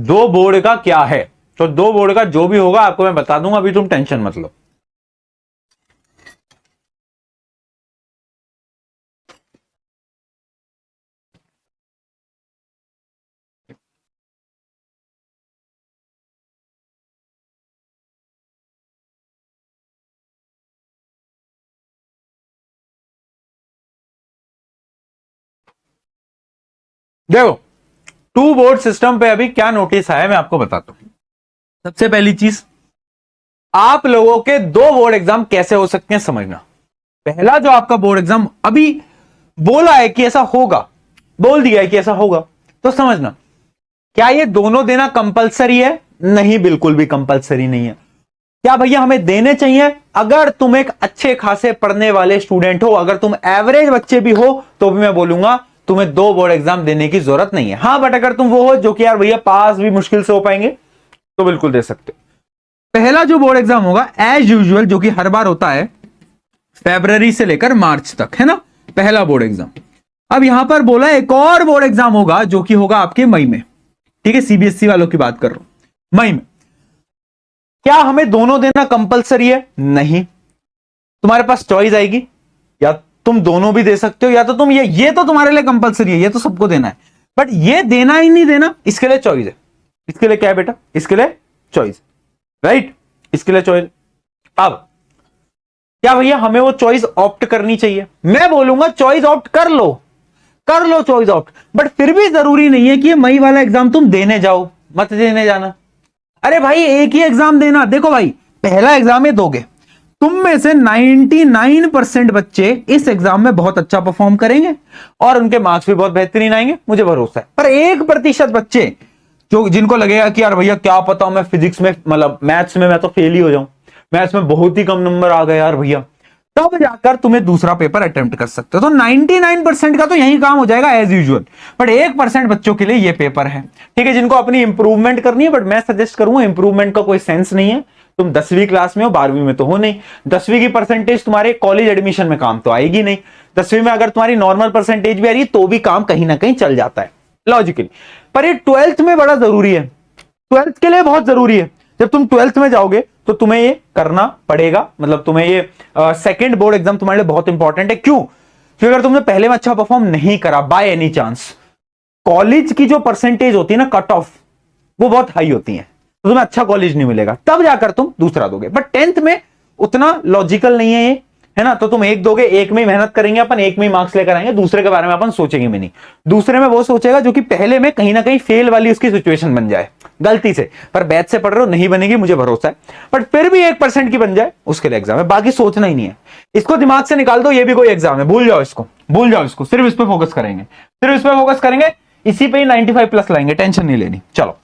दो बोर्ड का क्या है, तो दो बोर्ड का जो भी होगा आपको मैं बता दूंगा, अभी तुम टेंशन मत लो। देखो, टू बोर्ड सिस्टम पे अभी क्या नोटिस आया मैं आपको बताता हूं। सबसे पहली चीज, आप लोगों के दो बोर्ड एग्जाम कैसे हो सकते हैं समझना। पहला जो आपका बोर्ड एग्जाम अभी बोला है कि ऐसा होगा, बोल दिया है कि ऐसा होगा, तो समझना क्या ये दोनों देना कंपलसरी है? नहीं, बिल्कुल भी कंपलसरी नहीं है। क्या भैया हमें देने चाहिए? अगर तुम एक अच्छे खासे पढ़ने वाले स्टूडेंट हो, अगर तुम एवरेज बच्चे भी हो, तो भी मैं बोलूंगा तुम्हें दो बोर्ड एग्जाम देने की जरूरत नहीं है। हां, बट अगर तुम वो हो जो कि यार भैया पास भी मुश्किल से हो पाएंगे, तो बिल्कुल दे सकते हो। पहला जो बोर्ड एग्जाम होगा एज यूजुअल, जो कि हर बार होता है फरवरी से लेकर मार्च तक, है ना, पहला बोर्ड एग्जाम। अब यहां पर बोला एक और बोर्ड एग्जाम होगा जो कि होगा आपके मई में, ठीक है, सीबीएसई वालों की बात कर रहा हूं, मई में। क्या हमें दोनों देना कंपलसरी है? नहीं, तुम्हारे पास चॉइस आएगी, या तुम दोनों भी दे सकते हो, या तो तुम ये तो तुम्हारे लिए कंपलसरी है, ये तो सबको देना है, बट ये देना ही नहीं देना, इसके लिए चॉइस है। इसके लिए क्या है बेटा? इसके लिए चॉइस, राइट, इसके लिए चॉइस। अब क्या भैया हमें वो चॉइस ऑप्ट करनी चाहिए? मैं बोलूंगा चॉइस ऑप्ट कर लो, कर लो चॉइस ऑप्ट, बट फिर भी जरूरी नहीं है कि ये मई वाला एग्जाम तुम देने जाओ, मत देने जाना। अरे भाई एक ही एग्जाम देना। देखो भाई, पहला एग्जाम ये दोगे, तुम में से 99% बच्चे इस एग्जाम में बहुत अच्छा परफॉर्म करेंगे और उनके मार्क्स भी बहुत बेहतरीन आएंगे, मुझे भरोसा है। पर 1% बच्चे जो जिनको लगेगा कि यार भैया क्या पता मैं फिजिक्स में, मतलब मैथ्स में मैं तो फेल ही हो जाऊं, मैथ्स में बहुत ही कम नंबर आ गए यार भैया, तब जाकर तुम्हें दूसरा पेपर अटेम्प्ट कर सकते हो। तो 99% का तो यही काम हो जाएगा एज यूजुअल, बट 1% बच्चों के लिए ये पेपर है, ठीक है, जिनको अपनी इंप्रूवमेंट करनी है। बट मैं सजेस्ट करूंगा, इंप्रूवमेंट का कोई सेंस नहीं है। तुम 10वीं क्लास में हो, 12वीं में तो हो नहीं। 10वीं की परसेंटेज तुम्हारे कॉलेज एडमिशन में काम तो आएगी नहीं। 10वीं में अगर तुम्हारी नॉर्मल परसेंटेज भी आ रही है तो भी काम कहीं ना कहीं चल जाता है लॉजिकली। पर ये 12th में बड़ा जरूरी है, 12th के लिए बहुत जरूरी है। जब तुम 12th में जाओगे तो तुम्हें ये करना पड़ेगा, मतलब तुम्हें ये सेकंड बोर्ड एग्जाम तुम्हारे लिए बहुत इंपॉर्टेंट है। क्यों? क्योंकि अगर तुमने पहले में अच्छा परफॉर्म नहीं करा बाय एनी चांस, कॉलेज की जो परसेंटेज होती है ना, कट ऑफ, वो बहुत हाई होती है, तो तुम्हें अच्छा कॉलेज नहीं मिलेगा, तब जाकर तुम दूसरा दोगे। बट 10th में उतना लॉजिकल नहीं है ये, है ना, तो तुम एक दोगे, एक में ही मेहनत करेंगे अपन, एक में ही मार्क्स लेकर आएंगे, दूसरे के बारे में अपन सोचेंगे भी नहीं। दूसरे में वो सोचेगा जो कि पहले में कहीं ना कहीं फेल वाली उसकी सिचुएशन बन जाए गलती से, पर बैच से पढ़ रहे हो, नहीं बनेगी मुझे भरोसा है, बट फिर भी 1% की बन जाए उसके लिए एग्जाम है, बाकी सोचना ही नहीं है। इसको दिमाग से निकाल दो, ये भी कोई एग्जाम है, भूल जाओ इसको, भूल जाओ इसको, सिर्फ इस पे फोकस करेंगे, सिर्फ इस पे फोकस करेंगे, इसी पे ही 95+ लाएंगे, टेंशन नहीं लेनी। चलो